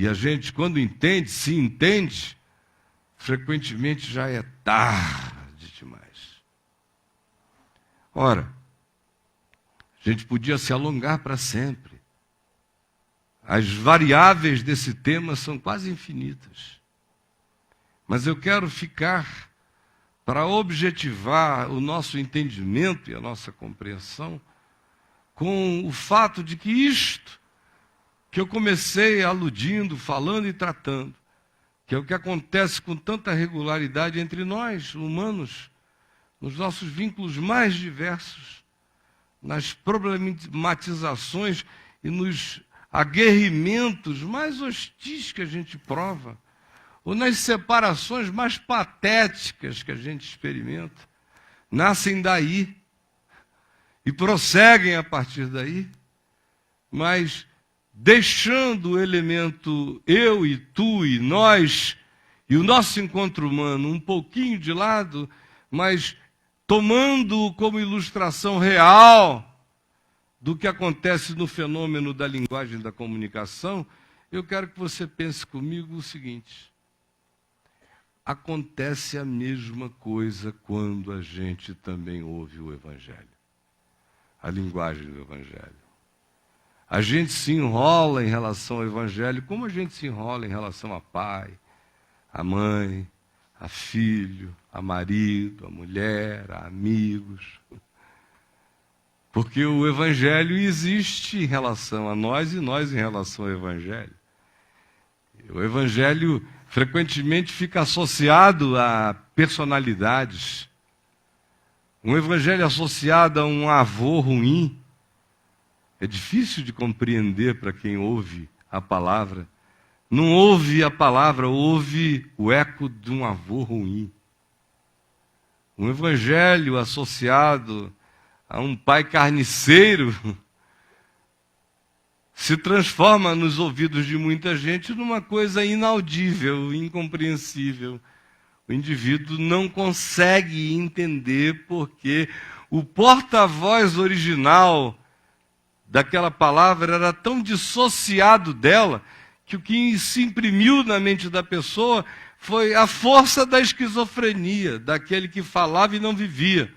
E a gente, quando entende, se entende, frequentemente já é tarde demais. Ora, a gente podia se alongar para sempre. As variáveis desse tema são quase infinitas. Mas eu quero ficar para objetivar o nosso entendimento e a nossa compreensão com o fato de que isto que eu comecei aludindo, falando e tratando, que é o que acontece com tanta regularidade entre nós, humanos, nos nossos vínculos mais diversos, nas problematizações e nos aguerrimentos mais hostis que a gente prova, ou nas separações mais patéticas que a gente experimenta, nascem daí e prosseguem a partir daí, mas deixando o elemento eu e tu e nós e o nosso encontro humano um pouquinho de lado, mas tomando-o como ilustração real do que acontece no fenômeno da linguagem da comunicação, eu quero que você pense comigo o seguinte: acontece a mesma coisa quando a gente também ouve o Evangelho, a linguagem do Evangelho. A gente se enrola em relação ao Evangelho como a gente se enrola em relação a pai, a mãe, a filho, a marido, a mulher, a amigos. Porque o Evangelho existe em relação a nós e nós em relação ao Evangelho. O Evangelho frequentemente fica associado a personalidades. Um Evangelho associado a um avô ruim é difícil de compreender para quem ouve a palavra. Não ouve a palavra, ouve o eco de um avô ruim. Um Evangelho associado a um pai carniceiro se transforma nos ouvidos de muita gente numa coisa inaudível, incompreensível. O indivíduo não consegue entender porque o porta-voz original daquela palavra era tão dissociado dela que o que se imprimiu na mente da pessoa foi a força da esquizofrenia, daquele que falava e não vivia,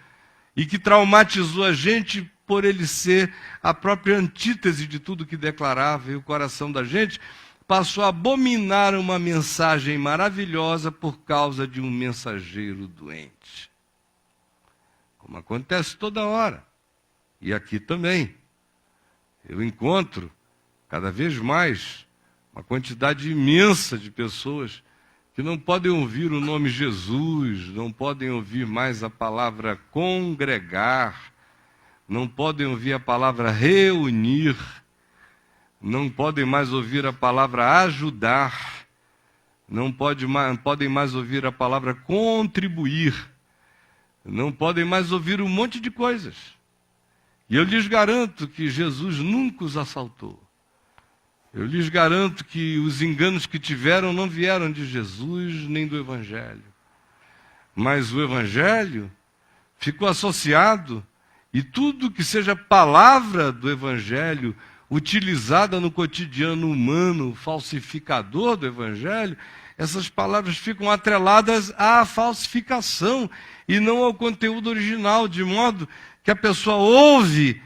e que traumatizou a gente por ele ser a própria antítese de tudo que declarava, e o coração da gente passou a abominar uma mensagem maravilhosa por causa de um mensageiro doente. Como acontece toda hora, e aqui também. Eu encontro cada vez mais uma quantidade imensa de pessoas que não podem ouvir o nome Jesus, não podem ouvir mais a palavra congregar, não podem ouvir a palavra reunir, não podem mais ouvir a palavra ajudar, não podem mais ouvir a palavra contribuir, não podem mais ouvir um monte de coisas. E eu lhes garanto que Jesus nunca os assaltou. Eu lhes garanto que os enganos que tiveram não vieram de Jesus nem do Evangelho. Mas o Evangelho ficou associado, e tudo que seja palavra do Evangelho, utilizada no cotidiano humano, falsificador do Evangelho, essas palavras ficam atreladas à falsificação e não ao conteúdo original, de modo que a pessoa ouve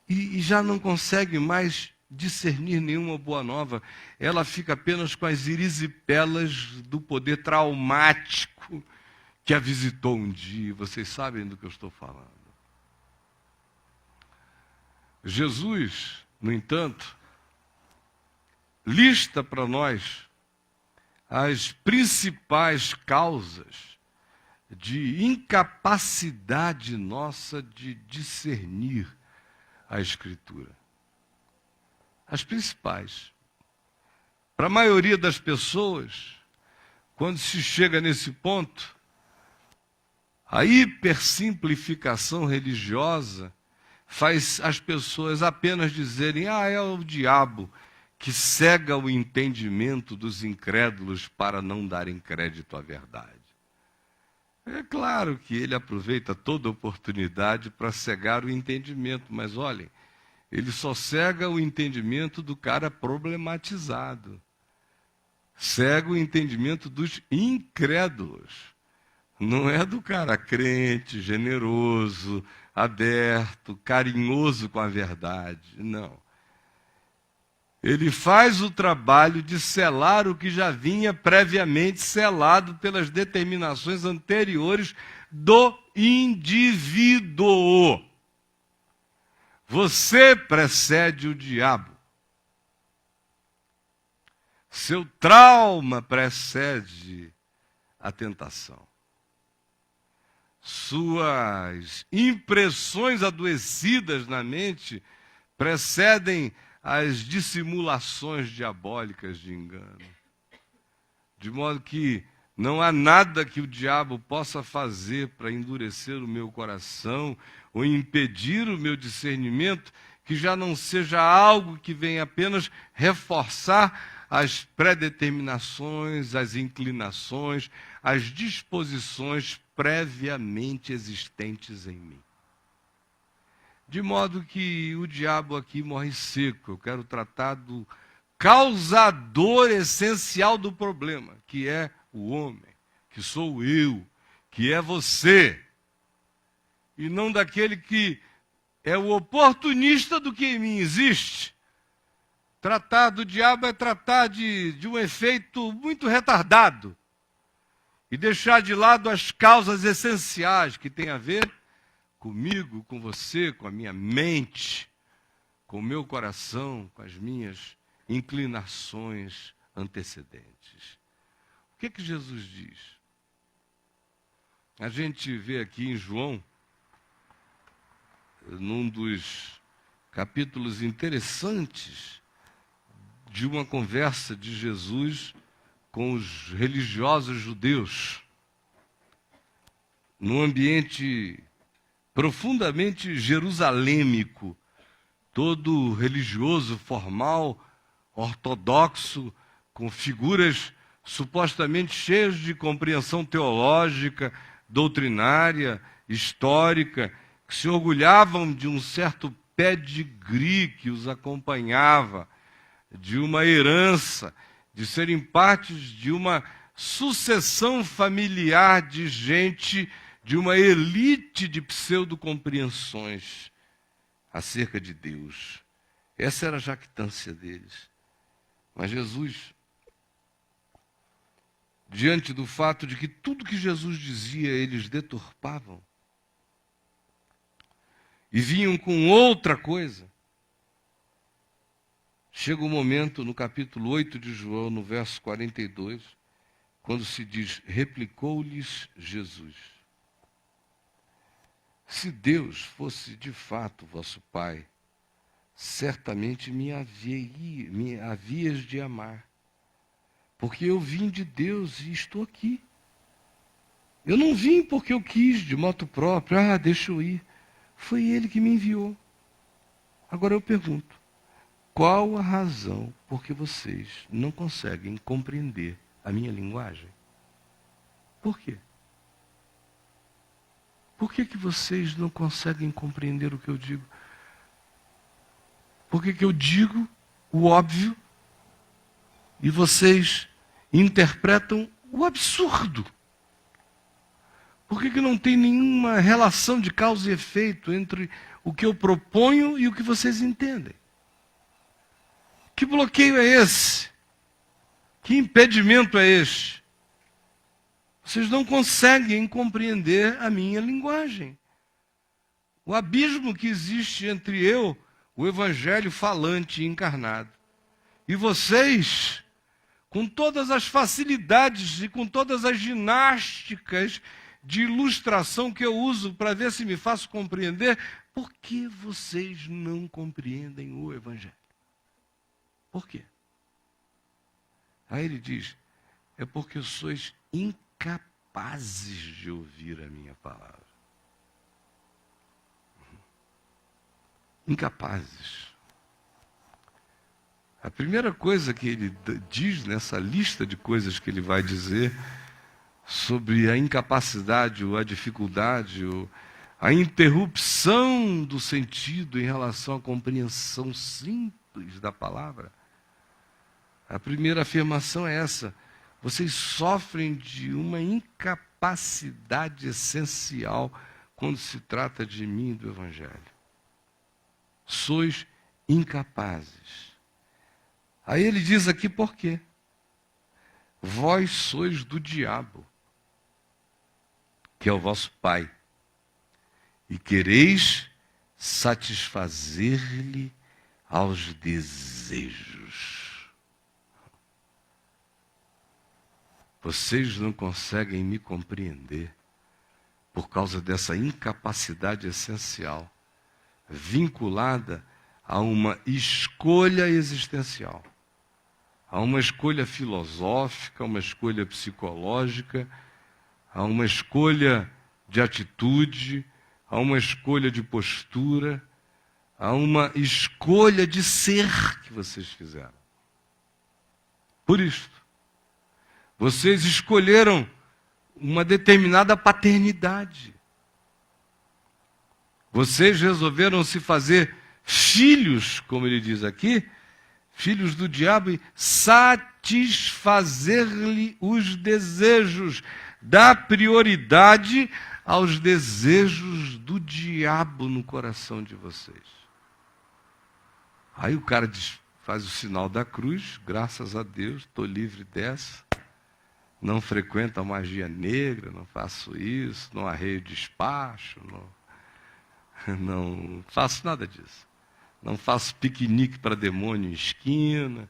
e já não consegue mais discernir nenhuma boa nova. Ela fica apenas com as erisipelas do poder traumático que a visitou um dia. Vocês sabem do que eu estou falando. Jesus, no entanto, lista para nós as principais causas de incapacidade nossa de discernir a Escritura. As principais. Para a maioria das pessoas, quando se chega nesse ponto, a hipersimplificação religiosa faz as pessoas apenas dizerem: é o diabo que cega o entendimento dos incrédulos para não darem crédito à verdade. É claro que ele aproveita toda oportunidade para cegar o entendimento, mas olhem, ele só cega o entendimento do cara problematizado. cega o entendimento dos incrédulos. Não é do cara crente, generoso, aberto, carinhoso com a verdade. Não. Ele faz o trabalho de selar o que já vinha previamente selado pelas determinações anteriores do indivíduo. Você precede o diabo. Seu trauma precede a tentação. Suas impressões adoecidas na mente precedem as dissimulações diabólicas de engano. De modo que não há nada que o diabo possa fazer para endurecer o meu coração ou impedir o meu discernimento, que já não seja algo que venha apenas reforçar as predeterminações, as inclinações, as disposições previamente existentes em mim. De modo que o diabo aqui morre seco. Eu quero tratar do causador essencial do problema, que é o homem, que sou eu, que é você. E não daquele que é o oportunista do que em mim existe. Tratar do diabo é tratar de um efeito muito retardado e deixar de lado as causas essenciais que têm a ver comigo, com você, com a minha mente, com o meu coração, com as minhas inclinações antecedentes. O que Jesus diz? A gente vê aqui em João, num dos capítulos interessantes de uma conversa de Jesus com os religiosos judeus, num ambiente profundamente jerusalêmico, todo religioso, formal, ortodoxo, com figuras supostamente cheias de compreensão teológica, doutrinária, histórica, que se orgulhavam de um certo pedigree que os acompanhava, de uma herança, de serem partes de uma sucessão familiar de gente, de uma elite de pseudo-compreensões acerca de Deus. Essa era a jactância deles. Mas Jesus, diante do fato de que tudo que Jesus dizia eles deturpavam e vinham com outra coisa, chega um momento no capítulo 8 de João, no verso 42, quando se diz: replicou-lhes Jesus: se Deus fosse de fato vosso Pai, certamente me havias de amar, porque eu vim de Deus e estou aqui. Eu não vim porque eu quis, de moto próprio, deixa eu ir. Foi Ele que me enviou. Agora eu pergunto, qual a razão por que vocês não conseguem compreender a minha linguagem? Por quê? Por que vocês não conseguem compreender o que eu digo? Por que eu digo o óbvio e vocês interpretam o absurdo? Por que não tem nenhuma relação de causa e efeito entre o que eu proponho e o que vocês entendem? Que bloqueio é esse? Que impedimento é este? Vocês não conseguem compreender a minha linguagem. O abismo que existe entre eu, o evangelho falante e encarnado, e vocês, com todas as facilidades e com todas as ginásticas de ilustração que eu uso para ver se me faço compreender, por que vocês não compreendem o evangelho? Por quê? Aí ele diz, é porque sois incapazes de ouvir a minha palavra. Incapazes. A primeira coisa que ele diz nessa lista de coisas que ele vai dizer sobre a incapacidade ou a dificuldade ou a interrupção do sentido em relação à compreensão simples da palavra, A primeira afirmação é essa: vocês sofrem de uma incapacidade essencial quando se trata de mim e do Evangelho. Sois incapazes. Aí ele diz aqui por quê? Vós sois do diabo, que é o vosso pai, e quereis satisfazer-lhe aos desejos. Vocês não conseguem me compreender por causa dessa incapacidade essencial, vinculada a uma escolha existencial, a uma escolha filosófica, a uma escolha psicológica, a uma escolha de atitude, a uma escolha de postura, a uma escolha de ser que vocês fizeram. Por isso, vocês escolheram uma determinada paternidade. Vocês resolveram se fazer filhos, como ele diz aqui, filhos do diabo, e satisfazer-lhe os desejos, dar prioridade aos desejos do diabo no coração de vocês. Aí o cara faz o sinal da cruz, graças a Deus, estou livre dessa, não frequento a magia negra, não faço isso, não arreio despacho, não faço nada disso. Não faço piquenique para demônio em esquina,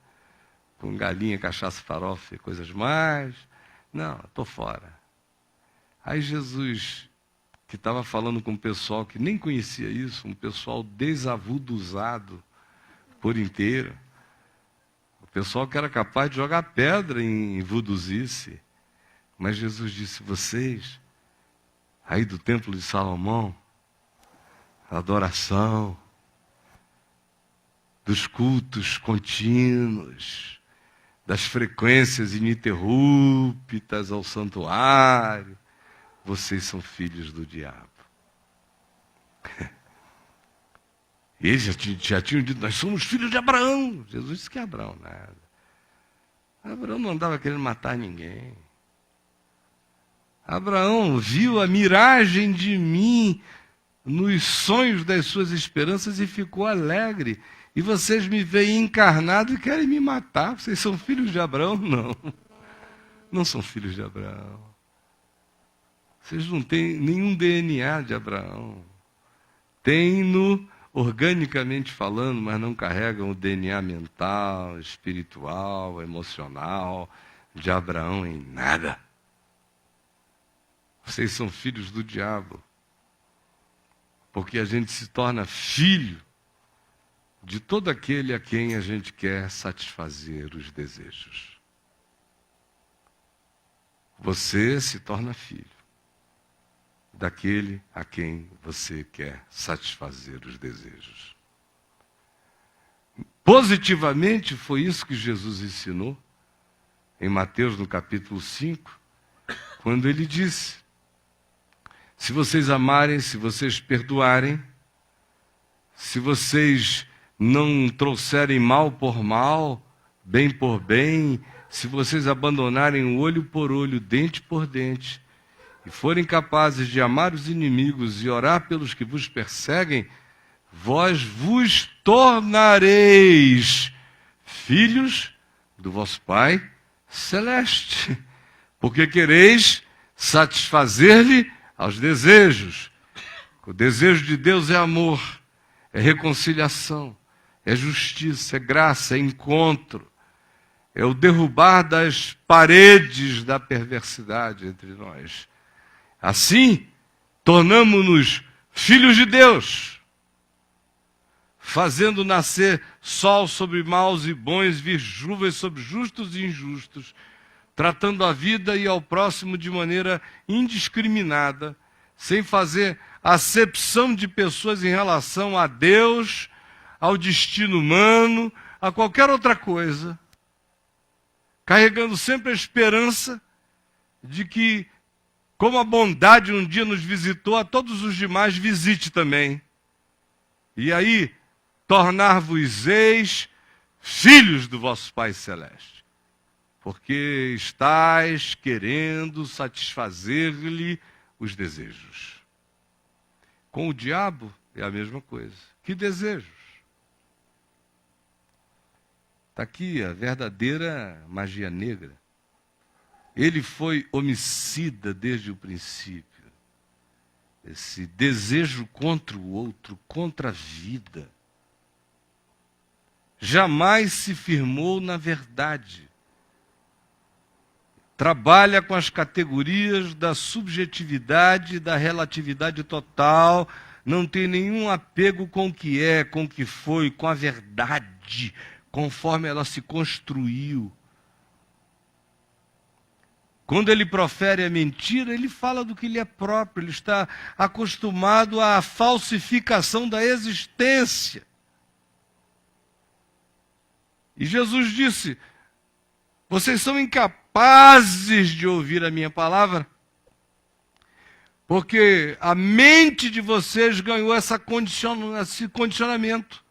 com galinha, cachaça, farofa e coisas mais. Não, estou fora. Aí Jesus, que estava falando com um pessoal que nem conhecia isso, um pessoal desavuduzado por inteiro, o pessoal que era capaz de jogar pedra em vuduzice. Mas Jesus disse: vocês, aí do templo de Salomão, adoração, dos cultos contínuos, das frequências ininterruptas ao santuário, vocês são filhos do diabo. Eles já tinham dito: nós somos filhos de Abraão. Jesus disse que Abraão nada. Abraão não andava querendo matar ninguém. Abraão viu a miragem de mim nos sonhos das suas esperanças e ficou alegre. E vocês me veem encarnado e querem me matar. Vocês são filhos de Abraão? Não. Não são filhos de Abraão. Vocês não têm nenhum DNA de Abraão. Têm-no organicamente falando, mas não carregam o DNA mental, espiritual, emocional de Abraão em nada. Vocês são filhos do diabo. Porque a gente se torna filho de todo aquele a quem a gente quer satisfazer os desejos. Você se torna filho daquele a quem você quer satisfazer os desejos. Positivamente, foi isso que Jesus ensinou em Mateus, no capítulo 5, quando ele disse: se vocês amarem, se vocês perdoarem, se vocês não trouxerem mal por mal, bem por bem, se vocês abandonarem o olho por olho, dente por dente, e forem capazes de amar os inimigos e orar pelos que vos perseguem, vós vos tornareis filhos do vosso Pai Celeste, porque quereis satisfazer-lhe aos desejos. O desejo de Deus é amor, é reconciliação, é justiça, é graça, é encontro, é o derrubar das paredes da perversidade entre nós. Assim, tornamo-nos filhos de Deus, fazendo nascer sol sobre maus e bons, vir chuvas sobre justos e injustos, tratando a vida e ao próximo de maneira indiscriminada, sem fazer acepção de pessoas em relação a Deus, ao destino humano, a qualquer outra coisa, carregando sempre a esperança de que, como a bondade um dia nos visitou, a todos os demais visite também. E aí, tornar-vos-eis filhos do vosso Pai Celeste, porque estáis querendo satisfazer-lhe os desejos. Com o diabo é a mesma coisa. Que desejos? Está aqui a verdadeira magia negra. Ele foi homicida desde o princípio. Esse desejo contra o outro, contra a vida, jamais se firmou na verdade. Trabalha com as categorias da subjetividade, da relatividade total, não tem nenhum apego com o que é, com o que foi, com a verdade, conforme ela se construiu. Quando ele profere a mentira, ele fala do que lhe é próprio, ele está acostumado à falsificação da existência. E Jesus disse: vocês são incapazes de ouvir a minha palavra, porque a mente de vocês ganhou esse condicionamento.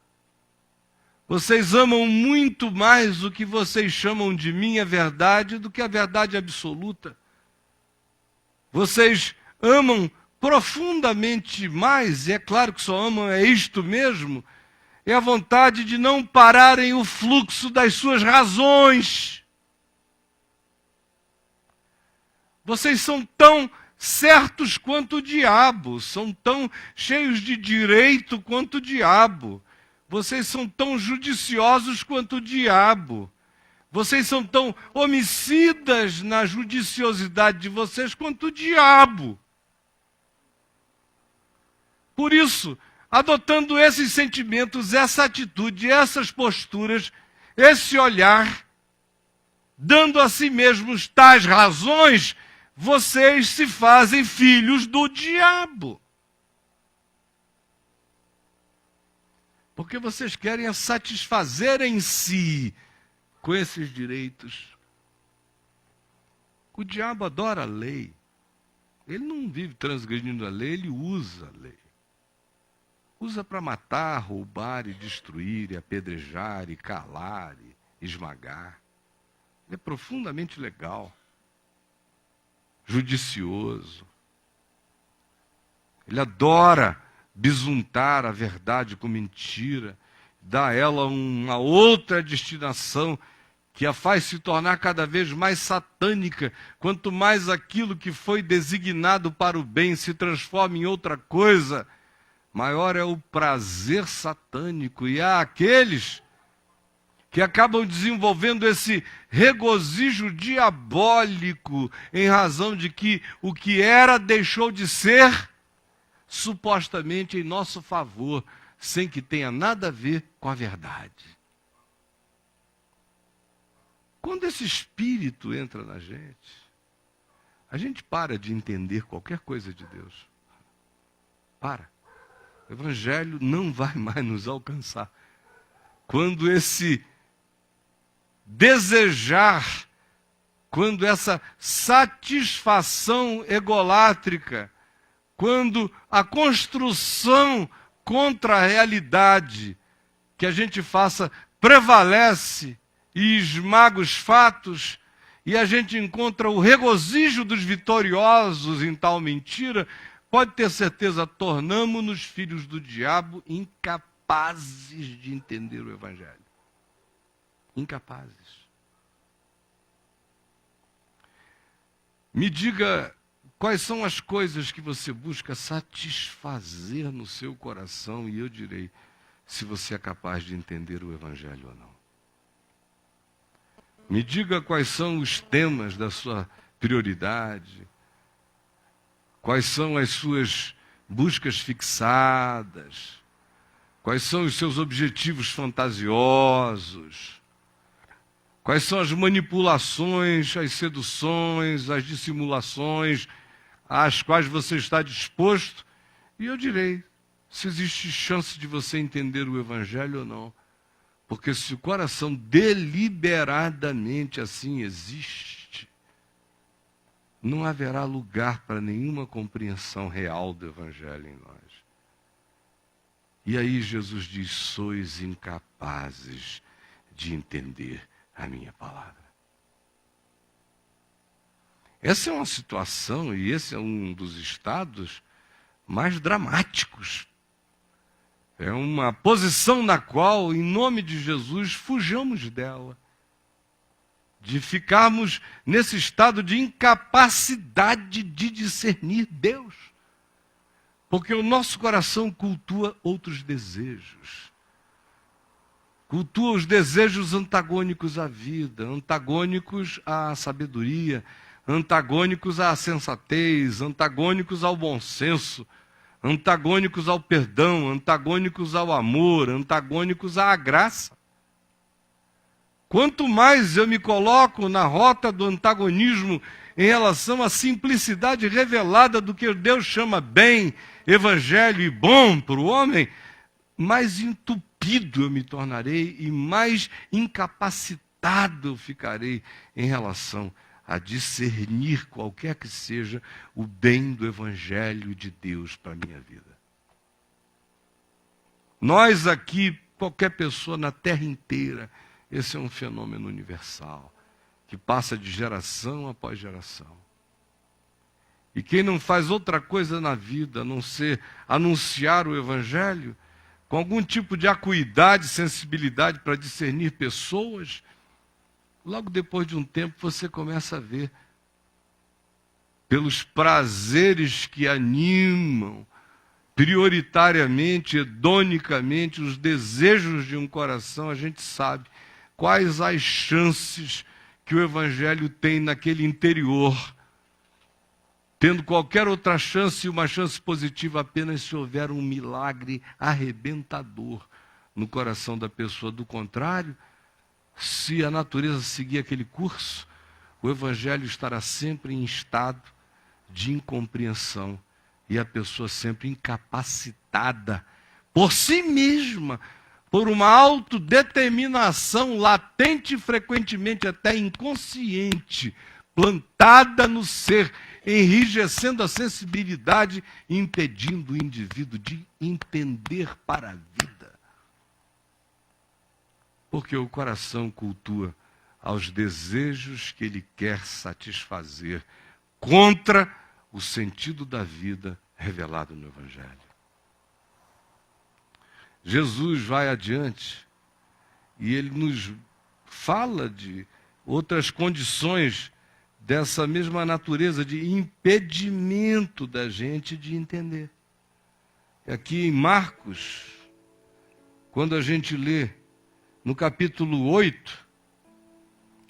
Vocês amam muito mais o que vocês chamam de minha verdade do que a verdade absoluta. Vocês amam profundamente mais, e é claro que só amam é isto mesmo, é a vontade de não pararem o fluxo das suas razões. Vocês são tão certos quanto o diabo, são tão cheios de direito quanto o diabo. Vocês são tão judiciosos quanto o diabo. Vocês são tão homicidas na judiciosidade de vocês quanto o diabo. Por isso, adotando esses sentimentos, essa atitude, essas posturas, esse olhar, dando a si mesmos tais razões, vocês se fazem filhos do diabo. Porque vocês querem satisfazer em si com esses direitos. O diabo adora a lei. Ele não vive transgredindo a lei, ele usa a lei. Usa para matar, roubar e destruir, e apedrejar, e calar, e esmagar. Ele é profundamente legal, judicioso. Ele adora bisuntar a verdade com mentira, dá a ela uma outra destinação que a faz se tornar cada vez mais satânica. Quanto mais aquilo que foi designado para o bem se transforma em outra coisa, maior é o prazer satânico. E há aqueles que acabam desenvolvendo esse regozijo diabólico em razão de que o que era deixou de ser, supostamente em nosso favor, sem que tenha nada a ver com a verdade. Quando esse espírito entra na gente, a gente para de entender qualquer coisa de Deus. Para. O Evangelho não vai mais nos alcançar. Quando esse desejar, quando essa satisfação egolátrica, quando a construção contra a realidade que a gente faça prevalece e esmaga os fatos, e a gente encontra o regozijo dos vitoriosos em tal mentira, pode ter certeza, tornamo-nos filhos do diabo, incapazes de entender o Evangelho. Incapazes. Me diga quais são as coisas que você busca satisfazer no seu coração, e eu direi se você é capaz de entender o Evangelho ou não. Me diga quais são os temas da sua prioridade, quais são as suas buscas fixadas, quais são os seus objetivos fantasiosos, quais são as manipulações, as seduções, as dissimulações às quais você está disposto, e eu direi se existe chance de você entender o Evangelho ou não. Porque se o coração deliberadamente assim existe, não haverá lugar para nenhuma compreensão real do Evangelho em nós. E aí Jesus diz: sois incapazes de entender a minha palavra. Essa é uma situação, e esse é um dos estados mais dramáticos. É uma posição na qual, em nome de Jesus, fujamos dela. De ficarmos nesse estado de incapacidade de discernir Deus. Porque o nosso coração cultua outros desejos. Cultua os desejos antagônicos à vida, antagônicos à sabedoria, antagônicos à sensatez, antagônicos ao bom senso, antagônicos ao perdão, antagônicos ao amor, antagônicos à graça. Quanto mais eu me coloco na rota do antagonismo em relação à simplicidade revelada do que Deus chama bem, evangelho e bom para o homem, mais entupido eu me tornarei e mais incapacitado eu ficarei em relação a discernir qualquer que seja o bem do evangelho de Deus para a minha vida. Nós aqui, qualquer pessoa na terra inteira, esse é um fenômeno universal, que passa de geração após geração. E quem não faz outra coisa na vida, a não ser anunciar o evangelho, com algum tipo de acuidade, sensibilidade para discernir pessoas, logo depois de um tempo você começa a ver, pelos prazeres que animam, prioritariamente, hedonicamente, os desejos de um coração, a gente sabe quais as chances que o evangelho tem naquele interior, tendo qualquer outra chance, uma chance positiva apenas se houver um milagre arrebentador no coração da pessoa. Do contrário, se a natureza seguir aquele curso, o evangelho estará sempre em estado de incompreensão e a pessoa sempre incapacitada por si mesma, por uma autodeterminação latente e frequentemente até inconsciente, plantada no ser, enrijecendo a sensibilidade e impedindo o indivíduo de entender para a vida. Porque o coração cultua aos desejos que ele quer satisfazer contra o sentido da vida revelado no Evangelho. Jesus vai adiante e ele nos fala de outras condições dessa mesma natureza de impedimento da gente de entender. Aqui em Marcos, quando a gente lê no capítulo 8,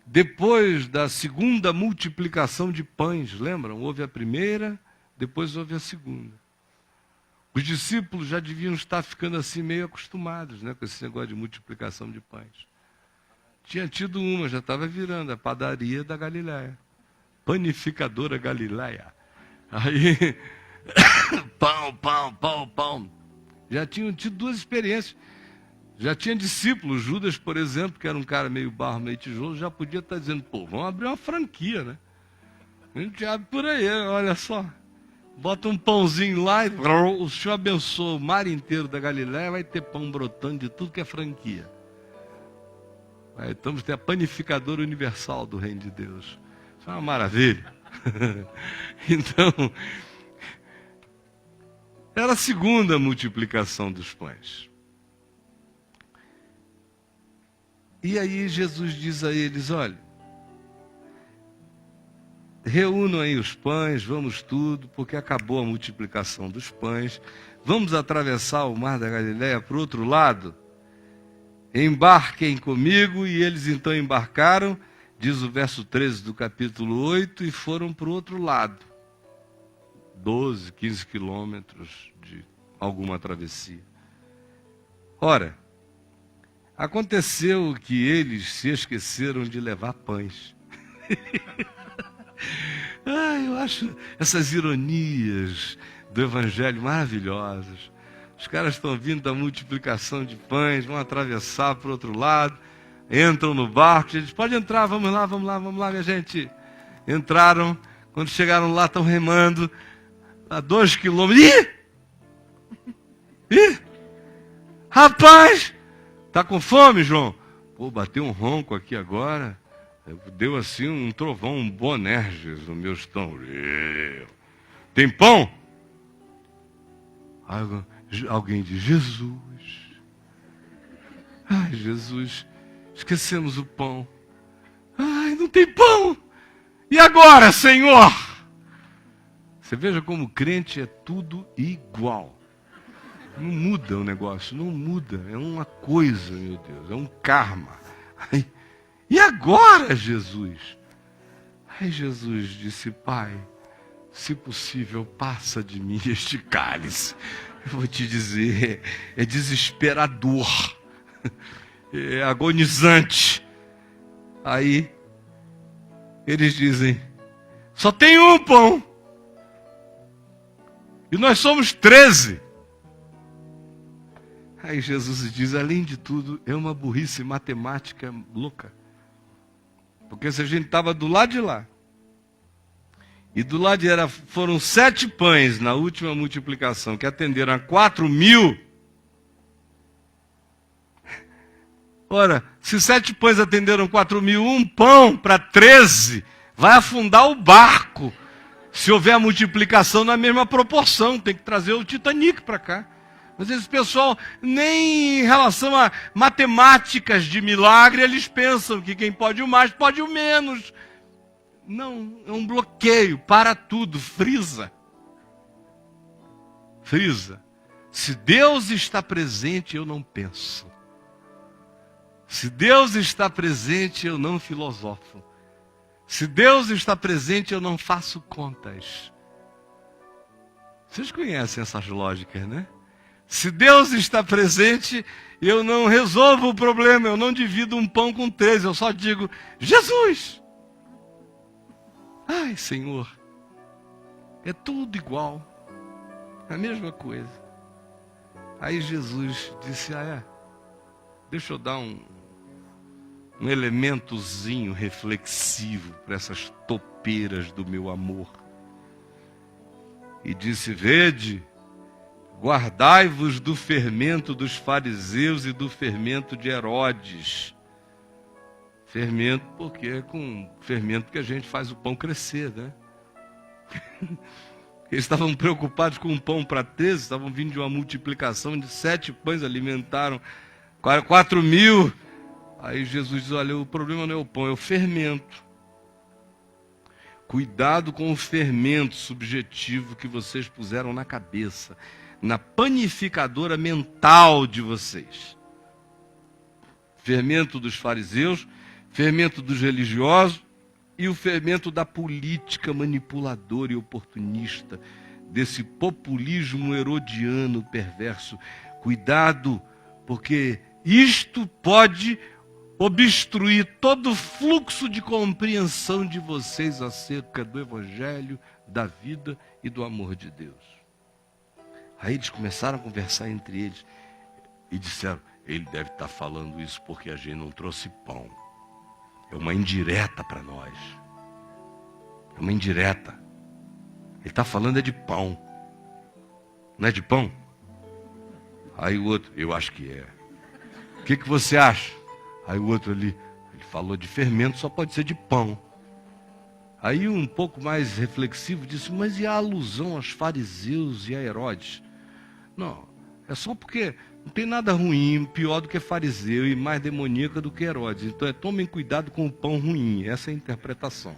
depois da segunda multiplicação de pães, lembram? Houve a primeira, depois houve a segunda. Os discípulos já deviam estar ficando assim meio acostumados, né, com esse negócio de multiplicação de pães. Tinha tido uma, já estava virando a padaria da Galileia. Panificadora Galileia. Aí, pão. Já tinham tido duas experiências. Já tinha discípulos, Judas, por exemplo, que era um cara meio barro, meio tijolo, já podia estar dizendo, vamos abrir uma franquia, né? A gente abre por aí, olha só. Bota um pãozinho lá e o Senhor abençoa o mar inteiro da Galileia, vai ter pão brotando de tudo que é franquia. Aí estamos ter a panificadora universal do reino de Deus. Isso é uma maravilha. Então, era a segunda multiplicação dos pães. E aí Jesus diz a eles, olha, reúnam aí os pães, vamos tudo, porque acabou a multiplicação dos pães. Vamos atravessar o mar da Galileia para o outro lado. Embarquem comigo. E eles então embarcaram, diz o verso 13 do capítulo 8, e foram para o outro lado. 12, 15 quilômetros de alguma travessia. Ora, aconteceu que eles se esqueceram de levar pães. Eu acho essas ironias do Evangelho maravilhosas. Os caras estão vindo da multiplicação de pães, vão atravessar para o outro lado, entram no barco, eles podem entrar, vamos lá, minha gente. Entraram, quando chegaram lá, estão remando, a 2 quilômetros. Ih! Rapaz! Tá com fome, João? Pô, bateu um ronco aqui agora. Deu assim um trovão, um Boanerges no meu estômago. Tem pão? Alguém diz, Jesus. Ai, Jesus, esquecemos o pão. Ai, não tem pão. E agora, Senhor? Você veja como crente é tudo igual. Não muda o negócio, não muda. É uma coisa, meu Deus, é um karma. Ai, e agora, Jesus? Aí Jesus disse, Pai, se possível, passa de mim este cálice. Eu vou te dizer, é desesperador, é agonizante. Aí, eles dizem, só tem um pão. E nós somos 13. Aí Jesus diz, além de tudo, é uma burrice matemática louca. Porque se a gente estava do lado de lá, e do lado de lá foram 7 pães na última multiplicação, que atenderam a 4.000. Ora, se 7 pães atenderam 4.000, um pão para 13, vai afundar o barco. Se houver a multiplicação na mesma proporção, tem que trazer o Titanic para cá. Mas esse pessoal, nem em relação a matemáticas de milagre, eles pensam que quem pode o mais, pode o menos. Não, é um bloqueio, para tudo, frisa. Frisa. Se Deus está presente, eu não penso. Se Deus está presente, eu não filosofo. Se Deus está presente, eu não faço contas. Vocês conhecem essas lógicas, né? Se Deus está presente, eu não resolvo o problema, eu não divido um pão com 13, eu só digo, Jesus! Ai, Senhor, é tudo igual, é a mesma coisa. Aí Jesus disse, deixa eu dar um elementozinho reflexivo para essas topeiras do meu amor. E disse, vede, guardai-vos do fermento dos fariseus e do fermento de Herodes. Fermento, porque é com fermento que a gente faz o pão crescer, né? Eles estavam preocupados com um pão para 13, estavam vindo de uma multiplicação de 7 pães, alimentaram 4.000. Aí Jesus diz, olha, o problema não é o pão, é o fermento. Cuidado com o fermento subjetivo que vocês puseram na cabeça, na panificadora mental de vocês. Fermento dos fariseus, fermento dos religiosos e o fermento da política manipuladora e oportunista, desse populismo herodiano perverso. Cuidado, porque isto pode obstruir todo o fluxo de compreensão de vocês acerca do Evangelho, da vida e do amor de Deus. Aí eles começaram a conversar entre eles e disseram, ele deve estar falando isso porque a gente não trouxe pão. É uma indireta para nós. É uma indireta. Ele está falando de pão. Não é de pão? Aí o outro, eu acho que é. O que você acha? Aí o outro ali, ele falou de fermento, só pode ser de pão. Aí um pouco mais reflexivo disse, mas e a alusão aos fariseus e a Herodes? Não, é só porque não tem nada ruim, pior do que fariseu e mais demoníaca do que Herodes. Então tomem cuidado com o pão ruim, essa é a interpretação.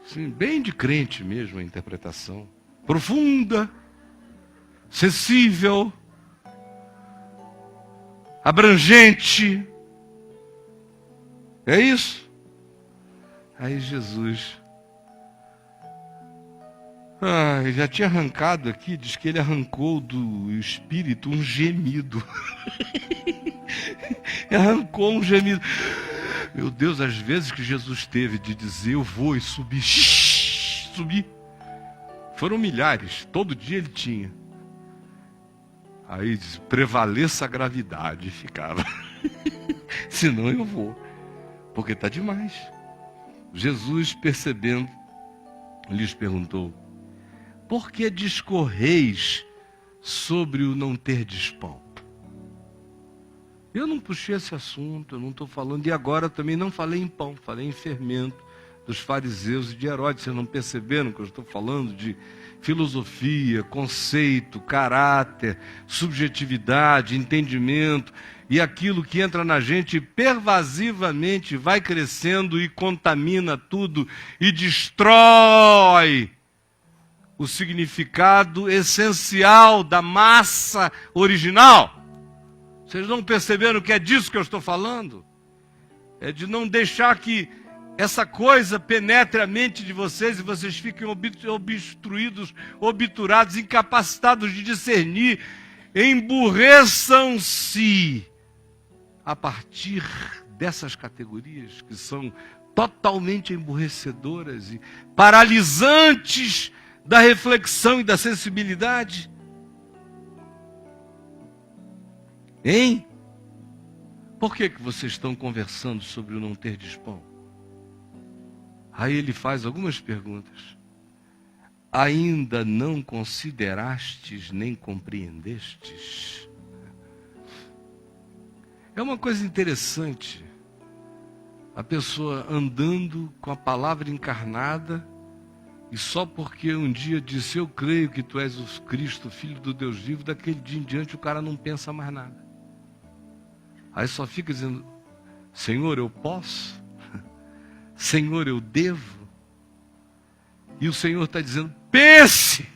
Sim, bem de crente mesmo a interpretação. Profunda, sensível, abrangente. É isso? Aí Jesus, ele já tinha arrancado aqui, diz que ele arrancou do espírito um gemido. Arrancou um gemido. Meu Deus, as vezes que Jesus teve de dizer eu vou e subir, subir, foram milhares, todo dia ele tinha. Aí diz, prevaleça a gravidade, ficava. Senão eu vou, porque está demais. Jesus, percebendo, lhes perguntou, por que discorreis sobre o não terdes pão? Eu não puxei esse assunto, eu não estou falando, e agora também não falei em pão, falei em fermento dos fariseus e de Herodes. Vocês não perceberam que eu estou falando de filosofia, conceito, caráter, subjetividade, entendimento, e aquilo que entra na gente pervasivamente vai crescendo e contamina tudo e destrói o significado essencial da massa original. Vocês não perceberam que é disso que eu estou falando? É de não deixar que essa coisa penetre a mente de vocês e vocês fiquem obstruídos, obturados, incapacitados de discernir. Emburreçam-se a partir dessas categorias que são totalmente emburrecedoras e paralisantes da reflexão e da sensibilidade. Hein? Por que vocês estão conversando sobre o não ter pão? Aí ele faz algumas perguntas. Ainda não considerastes nem compreendestes? É uma coisa interessante. A pessoa andando com a palavra encarnada e só porque um dia disse, eu creio que tu és o Cristo, Filho do Deus vivo, daquele dia em diante o cara não pensa mais nada. Aí só fica dizendo, Senhor, eu posso? Senhor, eu devo? E o Senhor está dizendo, pense!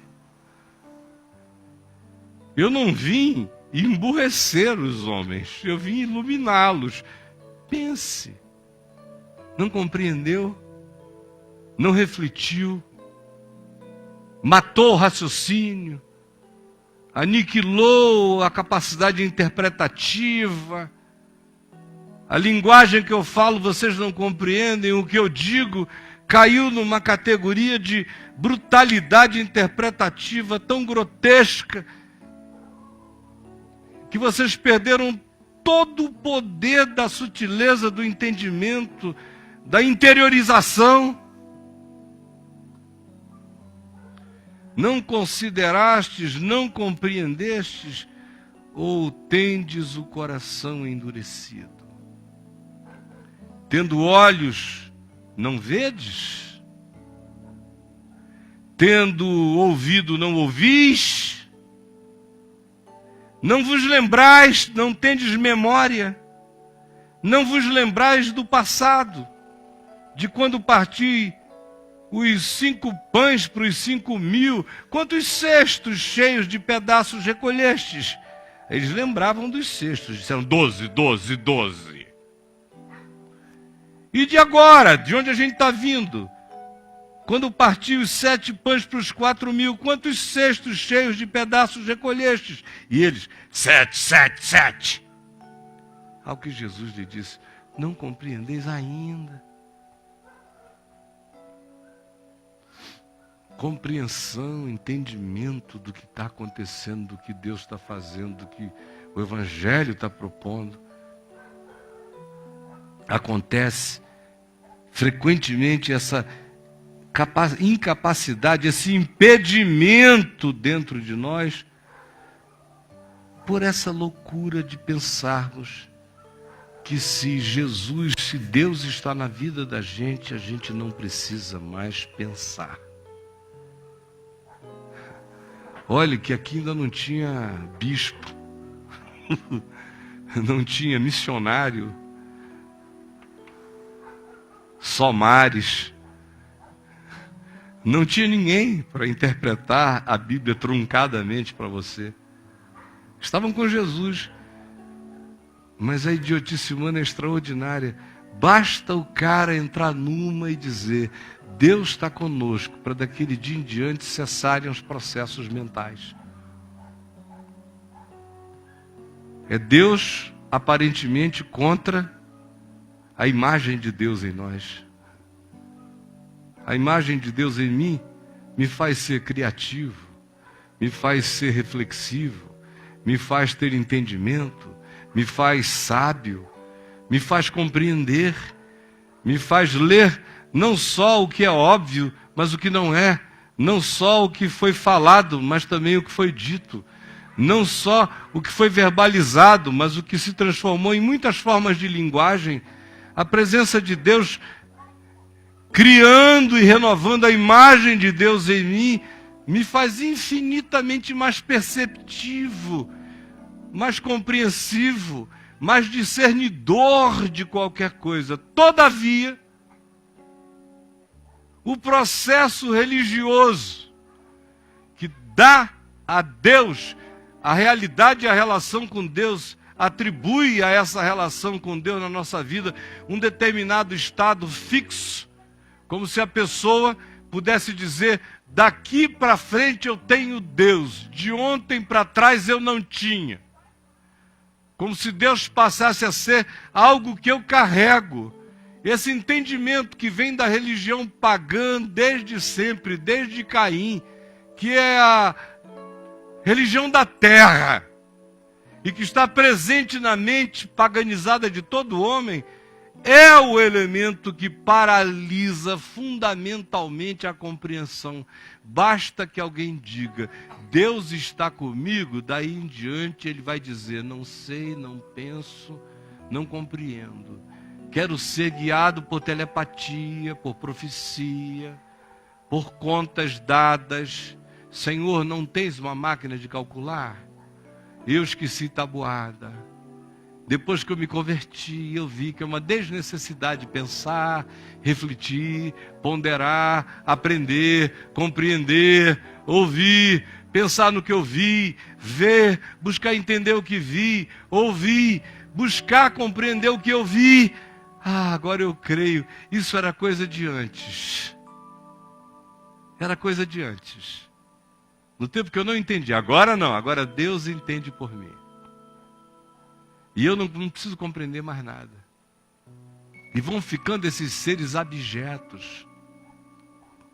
Eu não vim emburrecer os homens, eu vim iluminá-los. Pense. Não compreendeu? Não refletiu? Matou o raciocínio? Aniquilou a capacidade interpretativa? A linguagem que eu falo vocês não compreendem, o que eu digo caiu numa categoria de brutalidade interpretativa tão grotesca que vocês perderam todo o poder da sutileza do entendimento, da interiorização. Não considerastes, não compreendestes, ou tendes o coração endurecido? Tendo olhos, não vedes? Tendo ouvido, não ouvis? Não vos lembrais, não tendes memória? Não vos lembrais do passado, de quando parti os 5 pães para os 5.000, quantos cestos cheios de pedaços recolhestes? Eles lembravam dos cestos, disseram 12, 12, 12. E de agora, de onde a gente está vindo? Quando parti os 7 pães para os 4.000, quantos cestos cheios de pedaços recolhestes? E eles, 7, 7, 7. Ao que Jesus lhe disse, não compreendeis ainda. Compreensão, entendimento do que está acontecendo, do que Deus está fazendo, do que o Evangelho está propondo. Acontece frequentemente essa incapacidade, esse impedimento dentro de nós, por essa loucura de pensarmos que se Jesus, se Deus está na vida da gente, a gente não precisa mais pensar. Olha que aqui ainda não tinha bispo, não tinha missionário, só mares, não tinha ninguém para interpretar a Bíblia truncadamente para você. Estavam com Jesus, mas a idiotice humana é extraordinária. Basta o cara entrar numa e dizer, Deus está conosco, para daquele dia em diante cessarem os processos mentais. É Deus aparentemente contra a imagem de Deus em nós. A imagem de Deus em mim me faz ser criativo, me faz ser reflexivo, me faz ter entendimento, me faz sábio, me faz compreender, me faz ler não só o que é óbvio, mas o que não é, não só o que foi falado, mas também o que foi dito, Não só o que foi verbalizado, mas o que se transformou em muitas formas de linguagem. A presença de Deus criando e renovando a imagem de Deus em mim, me faz infinitamente mais perceptivo, mais compreensivo, mais discernidor de qualquer coisa. Todavia, o processo religioso que dá a Deus a realidade e a relação com Deus, atribui a essa relação com Deus na nossa vida um determinado estado fixo, como se a pessoa pudesse dizer: daqui para frente eu tenho Deus, de ontem para trás eu não tinha. Como se Deus passasse a ser algo que eu carrego. Esse entendimento que vem da religião pagã desde sempre, desde Caim, que é a religião da terra, e que está presente na mente paganizada de todo homem, é o elemento que paralisa fundamentalmente a compreensão. Basta que alguém diga: Deus está comigo, daí em diante ele vai dizer: não sei, não penso, não compreendo. Quero ser guiado por telepatia, por profecia, por contas dadas. Senhor, não tens uma máquina de calcular? Eu esqueci tabuada. Depois que eu me converti, eu vi que é uma desnecessidade de pensar, refletir, ponderar, aprender, compreender, ouvir, pensar no que eu vi, ver, buscar entender o que vi, ouvir, buscar compreender o que eu vi. Ah, agora eu creio. Isso era coisa de antes. Era coisa de antes. No tempo que eu não entendi. Agora não, agora Deus entende por mim. E eu não preciso compreender mais nada. E vão ficando esses seres abjetos.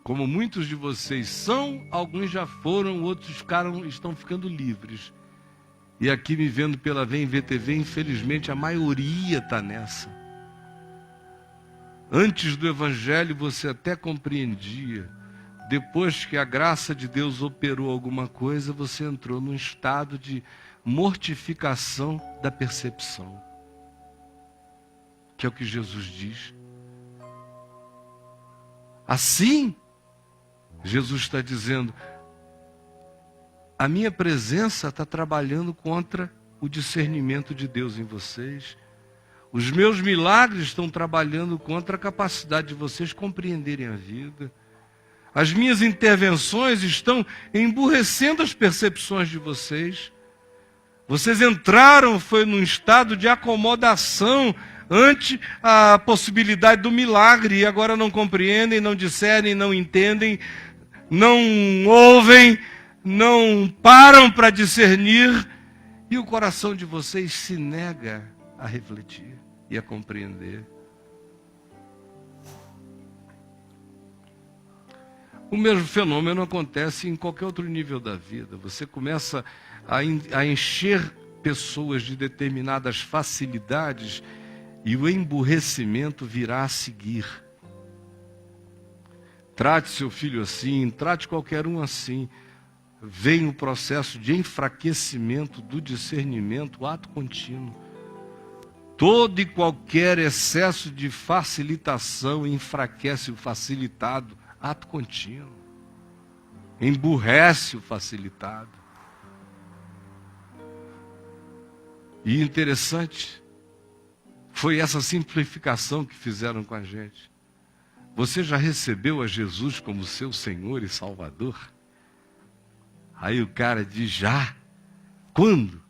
Como muitos de vocês são, alguns já foram, outros estão ficando livres. E aqui me vendo pela Vem VTV, infelizmente a maioria está nessa. Antes do Evangelho você até compreendia. Depois que a graça de Deus operou alguma coisa, você entrou num estado de mortificação da percepção. Que é o que Jesus diz. Assim, Jesus está dizendo: a minha presença está trabalhando contra o discernimento de Deus em vocês. Os meus milagres estão trabalhando contra a capacidade de vocês compreenderem a vida. As minhas intervenções estão emburrecendo as percepções de vocês. Vocês entraram, foi num estado de acomodação ante a possibilidade do milagre, e agora não compreendem, não discernem, não entendem, não ouvem, não param para discernir, e o coração de vocês se nega a refletir e a compreender. O mesmo fenômeno acontece em qualquer outro nível da vida. Você começa a encher pessoas de determinadas facilidades e o emburrecimento virá a seguir. Trate seu filho assim, trate qualquer um assim. Vem o processo de enfraquecimento do discernimento, o ato contínuo. Todo e qualquer excesso de facilitação enfraquece o facilitado, ato contínuo. Emburrece o facilitado. E interessante, foi essa simplificação que fizeram com a gente. Você já recebeu a Jesus como seu Senhor e Salvador? Aí o cara diz: já. Quando?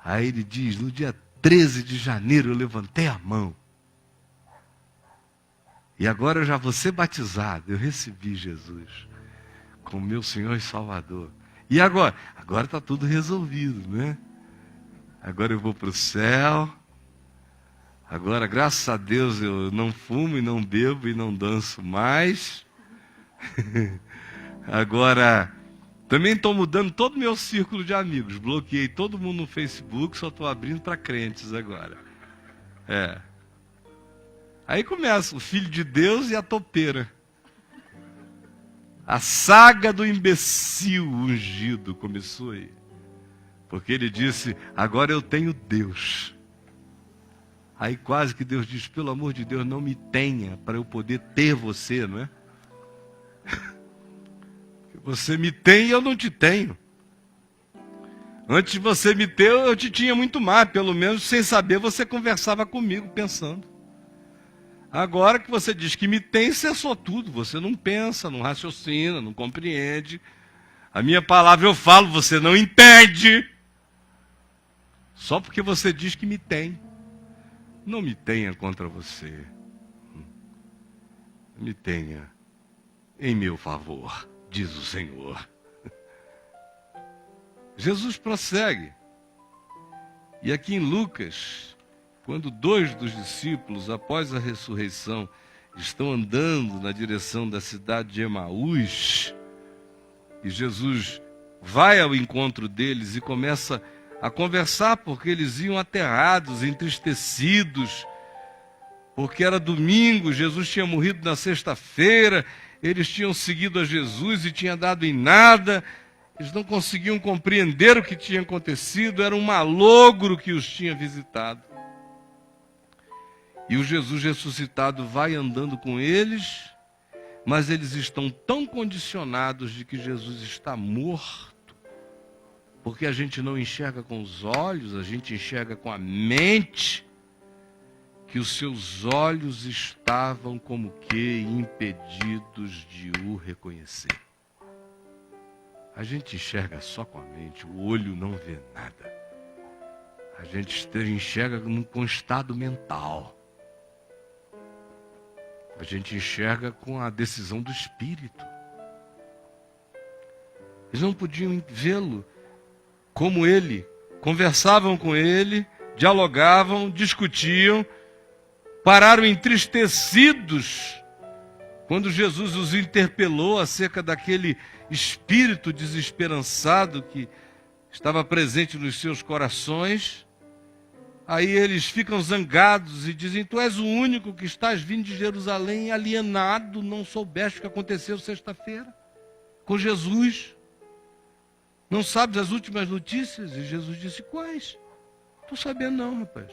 Aí ele diz: no dia 13 de janeiro eu levantei a mão. E agora eu já vou ser batizado. Eu recebi Jesus como meu Senhor e Salvador. E agora? Agora está tudo resolvido, né? Agora eu vou para o céu. Agora, graças a Deus, eu não fumo e não bebo e não danço mais. Agora, também estou mudando todo o meu círculo de amigos. Bloqueei todo mundo no Facebook, só estou abrindo para crentes agora. Aí começa o Filho de Deus e a topeira. A saga do imbecil ungido começou aí. Porque ele disse, agora eu tenho Deus. Aí quase que Deus diz, pelo amor de Deus, não me tenha para eu poder ter você, não é? Você me tem e eu não te tenho. Antes de você me ter, eu te tinha muito mais. Pelo menos, sem saber, você conversava comigo pensando. Agora que você diz que me tem, cessou tudo. Você não pensa, não raciocina, não compreende. A minha palavra eu falo, você não entende. Só porque você diz que me tem. Não me tenha contra você. Me tenha em meu favor, diz o Senhor. Jesus prossegue. E aqui em Lucas, quando 2 dos discípulos, após a ressurreição, estão andando na direção da cidade de Emaús, e Jesus vai ao encontro deles e começa a conversar, porque eles iam aterrados, entristecidos, porque era domingo, Jesus tinha morrido na sexta-feira, eles tinham seguido a Jesus e tinha dado em nada, eles não conseguiam compreender o que tinha acontecido, era um malogro que os tinha visitado. E o Jesus ressuscitado vai andando com eles, mas eles estão tão condicionados de que Jesus está morto, porque a gente não enxerga com os olhos, a gente enxerga com a mente, que os seus olhos estavam como que impedidos de o reconhecer. A gente enxerga só com a mente, o olho não vê nada. A gente enxerga com estado mental. A gente enxerga com a decisão do espírito. Eles não podiam vê-lo como ele. Conversavam com ele, dialogavam, discutiam, pararam entristecidos quando Jesus os interpelou acerca daquele espírito desesperançado que estava presente nos seus corações. Aí eles ficam zangados e dizem, tu és o único que estás vindo de Jerusalém alienado, não soubeste o que aconteceu sexta-feira com Jesus. Não sabes as últimas notícias? E Jesus disse, quais? Estou sabendo não, rapaz.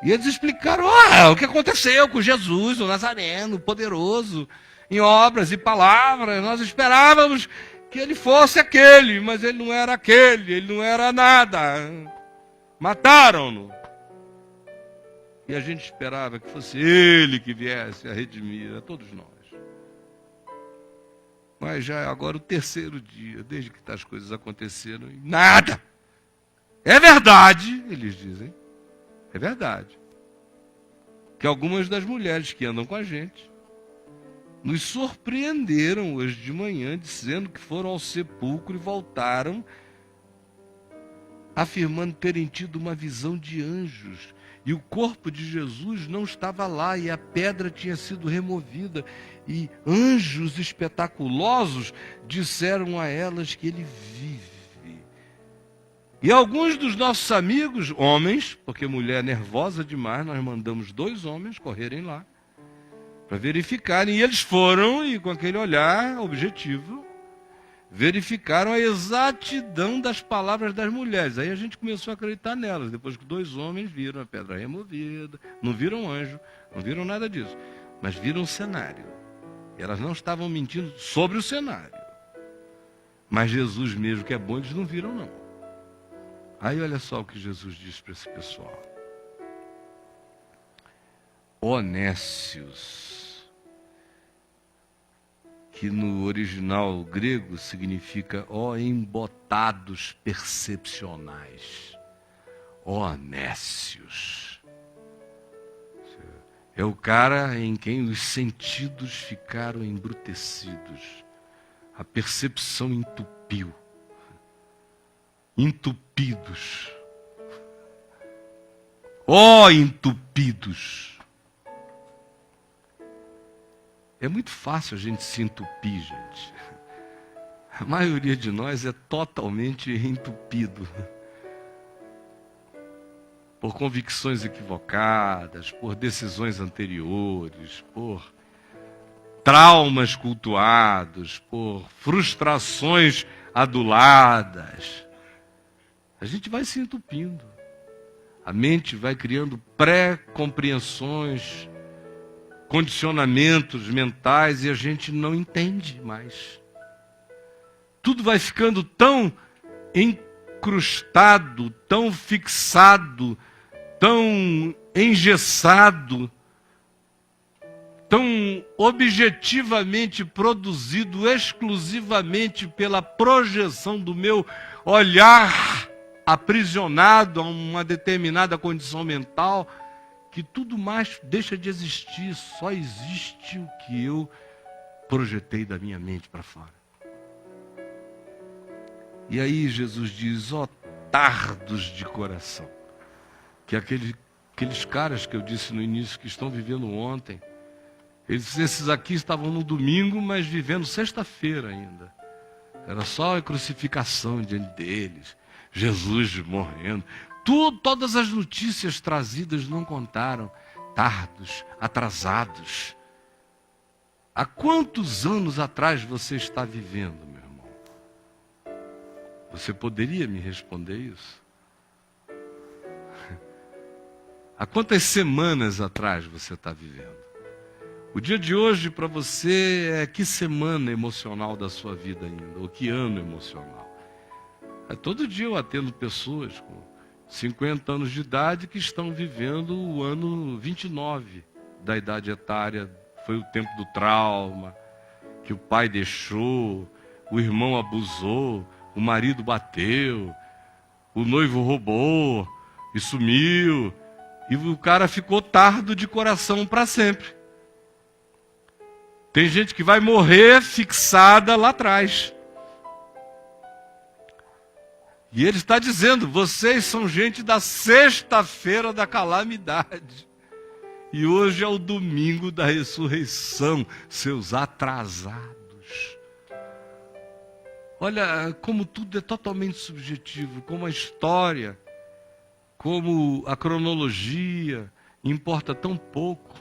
E eles explicaram, o que aconteceu com Jesus, o Nazareno, poderoso, em obras e palavras. Nós esperávamos que ele fosse aquele, mas ele não era aquele, ele não era nada. Mataram-no. E a gente esperava que fosse ele que viesse a redimir a todos nós. Mas já é agora o terceiro dia, desde que tais coisas aconteceram, e nada. É verdade, eles dizem. É verdade. Que algumas das mulheres que andam com a gente nos surpreenderam hoje de manhã, dizendo que foram ao sepulcro e voltaram, afirmando terem tido uma visão de anjos. E o corpo de Jesus não estava lá, e a pedra tinha sido removida. E anjos espetaculosos disseram a elas que ele vive. E alguns dos nossos amigos, homens, porque mulher é nervosa demais, nós mandamos 2 homens correrem lá para verificarem. E eles foram, e com aquele olhar objetivo, verificaram a exatidão das palavras das mulheres. Aí a gente começou a acreditar nelas, depois que 2 homens viram a pedra removida, não viram anjo, não viram nada disso, mas viram o cenário. E elas não estavam mentindo sobre o cenário. Mas Jesus mesmo, que é bom, eles não viram não. Aí olha só o que Jesus disse para esse pessoal. Ó nécios, que no original grego significa ó embotados percepcionais. Ó nécios. É o cara em quem os sentidos ficaram embrutecidos. A percepção entupiu. Entupidos. Ó entupidos. É muito fácil a gente se entupir, gente. A maioria de nós é totalmente entupido. Por convicções equivocadas, por decisões anteriores, por traumas cultuados, por frustrações aduladas. A gente vai se entupindo. A mente vai criando pré-compreensões, condicionamentos mentais e a gente não entende mais. Tudo vai ficando tão encrustado, tão fixado, tão engessado, tão objetivamente produzido exclusivamente pela projeção do meu olhar aprisionado a uma determinada condição mental, que tudo mais deixa de existir, só existe o que eu projetei da minha mente para fora. E aí Jesus diz, ó tardos de coração, que aqueles caras que eu disse no início que estão vivendo ontem, esses aqui estavam no domingo, mas vivendo sexta-feira ainda. Era só a crucificação diante deles, Jesus morrendo. Todas as notícias trazidas não contaram. Tardos, atrasados. Há quantos anos atrás você está vivendo, meu irmão? Você poderia me responder isso? Há quantas semanas atrás você está vivendo? O dia de hoje para você é que semana emocional da sua vida ainda? Ou que ano emocional? Todo dia eu atendo pessoas com 50 anos de idade que estão vivendo o ano 29 da idade etária. Foi o tempo do trauma, que o pai deixou, o irmão abusou, o marido bateu, o noivo roubou e sumiu. E o cara ficou tardo de coração para sempre. Tem gente que vai morrer fixada lá atrás. E ele está dizendo, vocês são gente da sexta-feira da calamidade. E hoje é o domingo da ressurreição, seus atrasados. Olha como tudo é totalmente subjetivo, como a história, como a cronologia importa tão pouco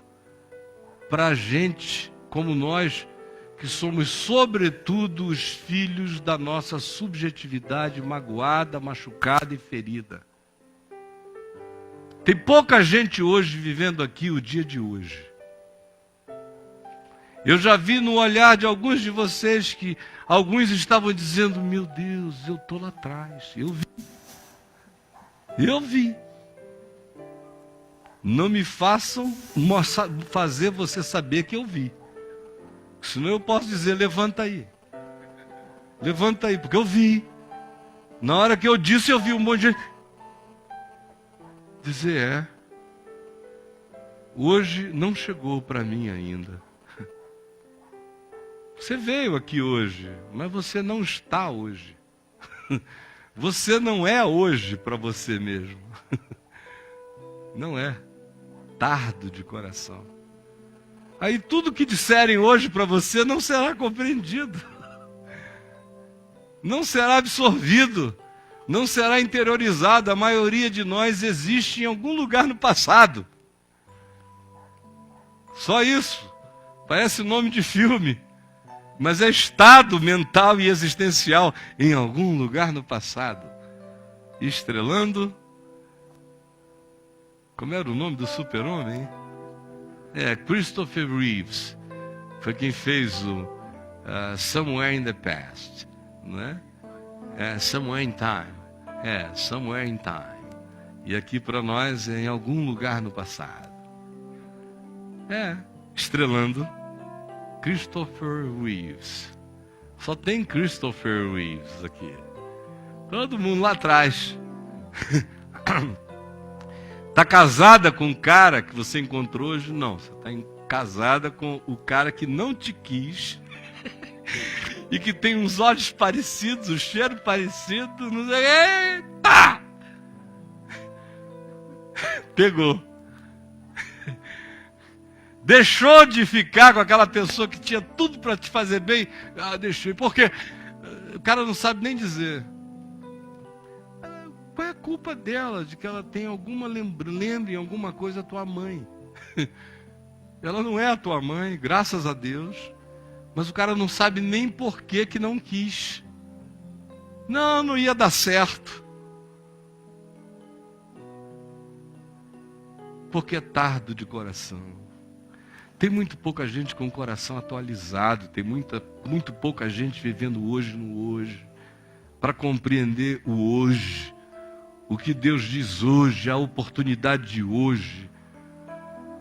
para a gente, como nós, que somos sobretudo os filhos da nossa subjetividade magoada, machucada e ferida. Tem pouca gente hoje vivendo aqui o dia de hoje. Eu já vi no olhar de alguns de vocês que alguns estavam dizendo, meu Deus, eu estou lá atrás. Eu vi. Não me façam fazer você saber que eu vi. Senão eu posso dizer, levanta aí. Levanta aí, porque eu vi. Na hora que eu disse, eu vi um monte de gente. Dizer, hoje não chegou para mim ainda. Você veio aqui hoje, mas você não está hoje. Você não é hoje para você mesmo. Não é. Tardo de coração. Aí tudo que disserem hoje para você não será compreendido. Não será absorvido. Não será interiorizado. A maioria de nós existe em algum lugar no passado. Só isso. Parece nome de filme. Mas é estado mental e existencial em algum lugar no passado. Estrelando. Como era o nome do super-homem? Christopher Reeves. Foi quem fez o Somewhere in the Past. Não é? Somewhere in Time. Somewhere in Time. E aqui para nós é em algum lugar no passado. Estrelando Christopher Reeves. Só tem Christopher Reeves aqui. Todo mundo lá atrás. Está casada com o cara que você encontrou hoje? Não, você está casada com o cara que não te quis e que tem uns olhos parecidos, um cheiro parecido, não sei. Eita! Pegou. Deixou de ficar com aquela pessoa que tinha tudo para te fazer bem. Deixei. Por quê? O cara não sabe nem dizer. Qual é a culpa dela de que ela tem alguma lembre em alguma coisa a tua mãe? Ela não é a tua mãe, graças a Deus. Mas o cara não sabe nem por que não quis. Não ia dar certo. porque é tardo de coração. Tem muito pouca gente com o coração atualizado, tem muito pouca gente vivendo hoje no hoje, para compreender o hoje, o que Deus diz hoje, a oportunidade de hoje,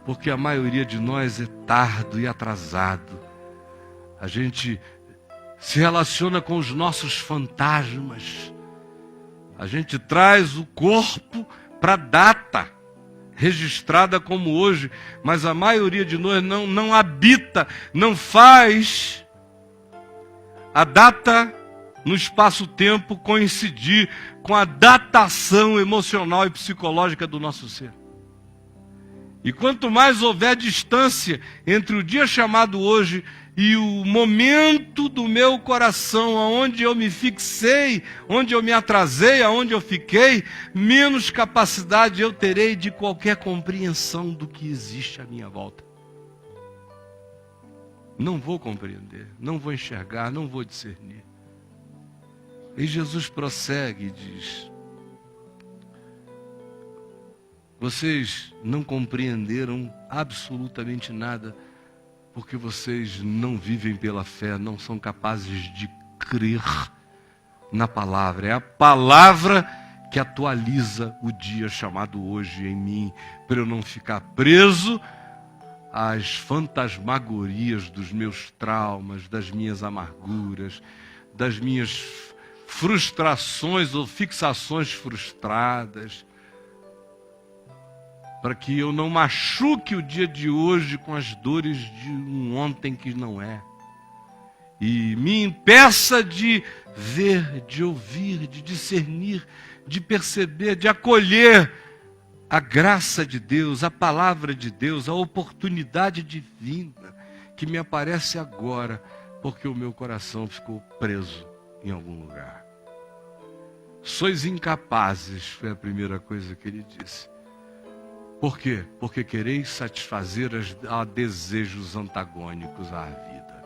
porque a maioria de nós é tardo e atrasado. A gente se relaciona com os nossos fantasmas, a gente traz o corpo para a data registrada como hoje, mas a maioria de nós não habita, não faz a data no espaço-tempo coincidir com a datação emocional e psicológica do nosso ser. E quanto mais houver distância entre o dia chamado hoje e o momento do meu coração, aonde eu me fixei, onde eu me atrasei, aonde eu fiquei, menos capacidade eu terei de qualquer compreensão do que existe à minha volta. Não vou compreender, não vou enxergar, não vou discernir. E Jesus prossegue e diz: vocês não compreenderam absolutamente nada, porque vocês não vivem pela fé, não são capazes de crer na palavra. É a palavra que atualiza o dia chamado hoje em mim, para eu não ficar preso às fantasmagorias dos meus traumas, das minhas amarguras, das minhas frustrações ou fixações frustradas, para que eu não machuque o dia de hoje com as dores de um ontem que não é. E me impeça de ver, de ouvir, de discernir, de perceber, de acolher a graça de Deus, a palavra de Deus, a oportunidade divina que me aparece agora, porque o meu coração ficou preso em algum lugar. Sois incapazes, foi a primeira coisa que ele disse. Por quê? Porque quereis satisfazer a desejos antagônicos à vida,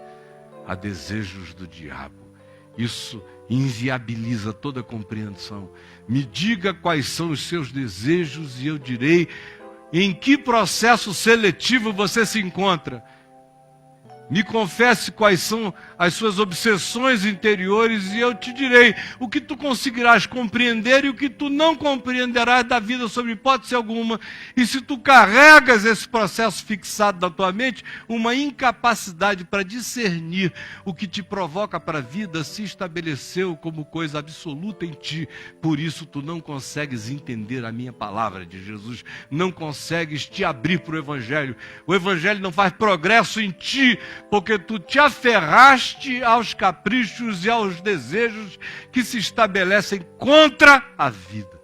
a desejos do diabo. Isso inviabiliza toda compreensão. Me diga quais são os seus desejos e eu direi em que processo seletivo você se encontra. Me confesse quais são as suas obsessões interiores e eu te direi o que tu conseguirás compreender e o que tu não compreenderás da vida sob hipótese alguma. E se tu carregas esse processo fixado na tua mente, uma incapacidade para discernir o que te provoca para a vida se estabeleceu como coisa absoluta em ti. Por isso tu não consegues entender a minha palavra de Jesus, não consegues te abrir para o Evangelho. O Evangelho não faz progresso em ti, porque tu te aferraste aos caprichos e aos desejos que se estabelecem contra a vida.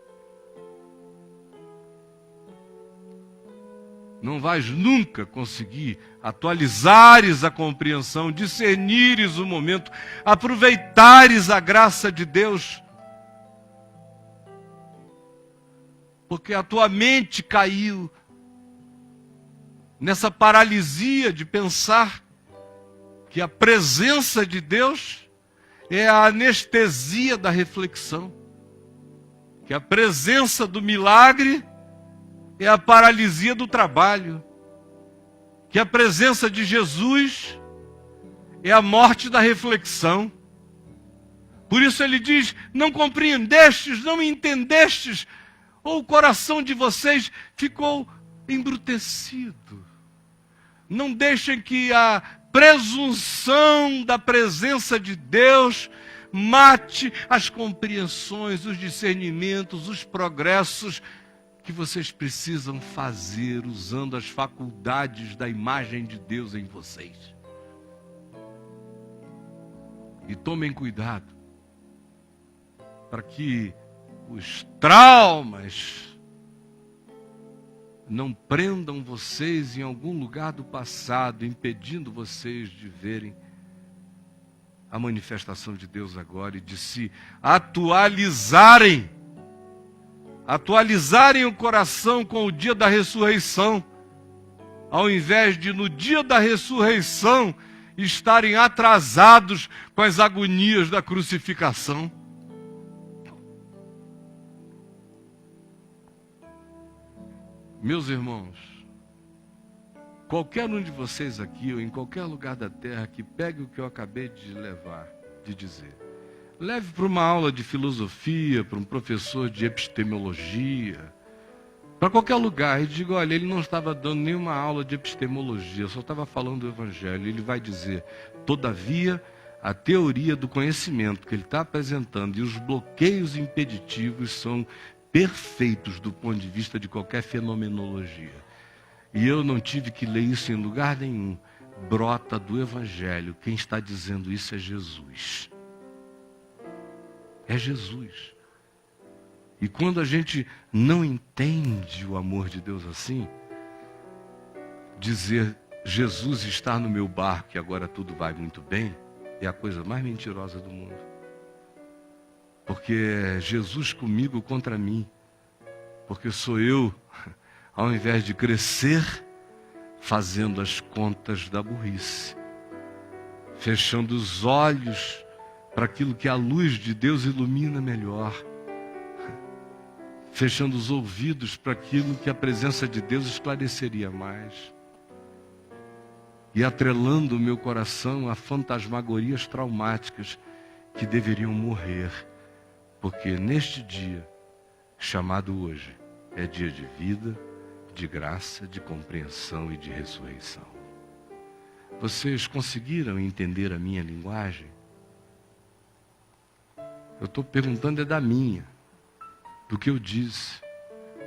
Não vais nunca conseguir atualizares a compreensão, discernires o momento, aproveitares a graça de Deus, porque a tua mente caiu nessa paralisia de pensar que a presença de Deus é a anestesia da reflexão, que a presença do milagre é a paralisia do trabalho, que a presença de Jesus é a morte da reflexão. Por isso ele diz: não compreendestes, não entendestes, ou o coração de vocês ficou embrutecido. Não deixem que a presunção da presença de Deus mate as compreensões, os discernimentos, os progressos que vocês precisam fazer usando as faculdades da imagem de Deus em vocês. E tomem cuidado para que os traumas não prendam vocês em algum lugar do passado, impedindo vocês de verem a manifestação de Deus agora e de se atualizarem o coração com o dia da ressurreição, ao invés de no dia da ressurreição estarem atrasados com as agonias da crucificação. Meus irmãos, qualquer um de vocês aqui, ou em qualquer lugar da terra, que pegue o que eu acabei de dizer, leve para uma aula de filosofia, para um professor de epistemologia, para qualquer lugar, e diga, olha, ele não estava dando nenhuma aula de epistemologia, só estava falando do Evangelho. Ele vai dizer, todavia, a teoria do conhecimento que ele está apresentando e os bloqueios impeditivos são perfeitos do ponto de vista de qualquer fenomenologia. E eu não tive que ler isso em lugar nenhum. Brota do Evangelho. Quem está dizendo isso é Jesus. É Jesus. E quando a gente não entende o amor de Deus assim, dizer Jesus está no meu barco e agora tudo vai muito bem, é a coisa mais mentirosa do mundo. Porque é Jesus comigo contra mim. Porque sou eu, ao invés de crescer, fazendo as contas da burrice, fechando os olhos para aquilo que a luz de Deus ilumina melhor, fechando os ouvidos para aquilo que a presença de Deus esclareceria mais, e atrelando o meu coração a fantasmagorias traumáticas que deveriam morrer, porque neste dia, chamado hoje, é dia de vida, de graça, de compreensão e de ressurreição. Vocês conseguiram entender a minha linguagem? Eu estou perguntando é da minha, do que eu disse.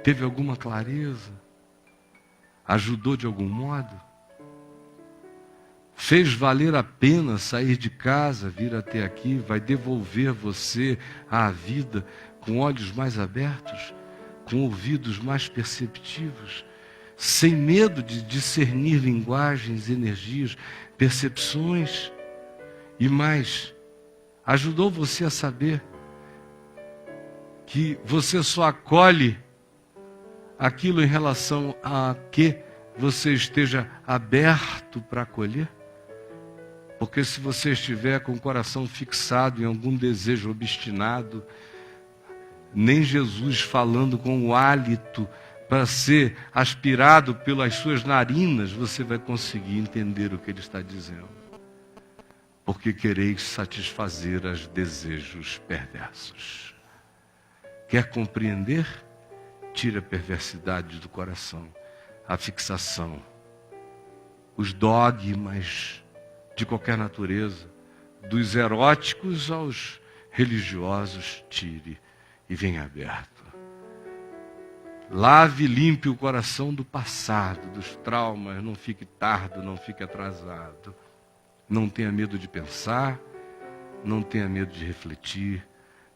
Teve alguma clareza? Ajudou de algum modo? Fez valer a pena sair de casa, vir até aqui? Vai devolver você à vida com olhos mais abertos, com ouvidos mais perceptivos, sem medo de discernir linguagens, energias, percepções? E mais, ajudou você a saber que você só acolhe aquilo em relação a que você esteja aberto para acolher? Porque se você estiver com o coração fixado em algum desejo obstinado, nem Jesus falando com o hálito para ser aspirado pelas suas narinas, você vai conseguir entender o que ele está dizendo. Porque quereis satisfazer os desejos perversos. Quer compreender? Tira a perversidade do coração, a fixação, os dogmas de qualquer natureza, dos eróticos aos religiosos, tire e venha aberto. Lave e limpe o coração do passado, dos traumas, não fique tardo, não fique atrasado. Não tenha medo de pensar, não tenha medo de refletir,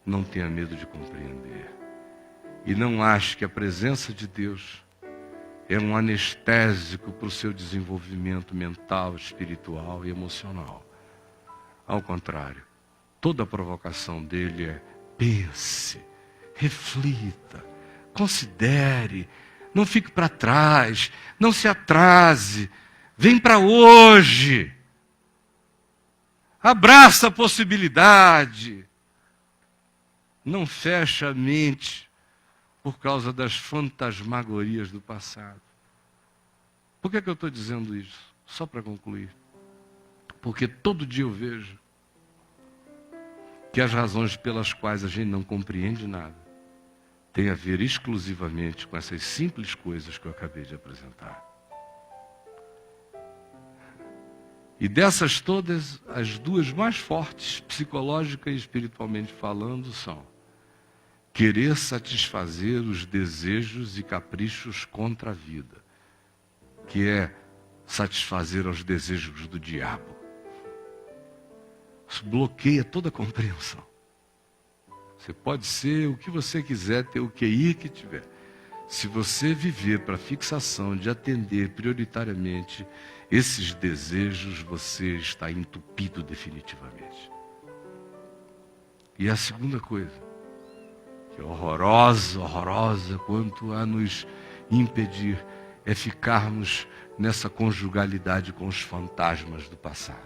não tenha medo de compreender. E não ache que a presença de Deus é um anestésico para o seu desenvolvimento mental, espiritual e emocional. Ao contrário, toda a provocação dele é pense, reflita, considere, não fique para trás, não se atrase, vem para hoje, abraça a possibilidade, não fecha a mente por causa das fantasmagorias do passado. Por que eu estou dizendo isso? Só para concluir. Porque todo dia eu vejo que as razões pelas quais a gente não compreende nada tem a ver exclusivamente com essas simples coisas que eu acabei de apresentar. E dessas todas, as duas mais fortes, psicológica e espiritualmente falando, são querer satisfazer os desejos e caprichos contra a vida, que é satisfazer aos desejos do diabo. Isso bloqueia toda a compreensão. Você pode ser o que você quiser, ter o QI que tiver. Se você viver para fixação de atender prioritariamente esses desejos, você está entupido definitivamente. E a segunda coisa, que é horrorosa quanto a nos impedir, é ficarmos nessa conjugalidade com os fantasmas do passado,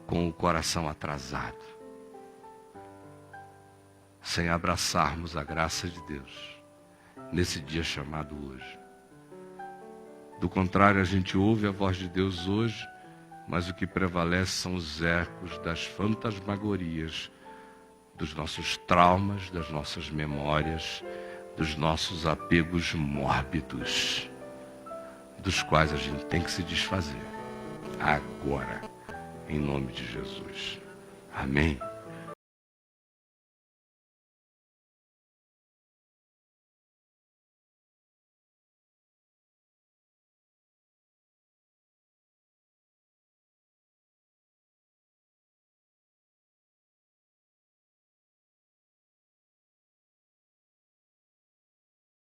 com o coração atrasado, sem abraçarmos a graça de Deus nesse dia chamado hoje. Do contrário, a gente ouve a voz de Deus hoje, mas o que prevalece são os ecos das fantasmagorias, dos nossos traumas, das nossas memórias, dos nossos apegos mórbidos, dos quais a gente tem que se desfazer agora, em nome de Jesus. Amém.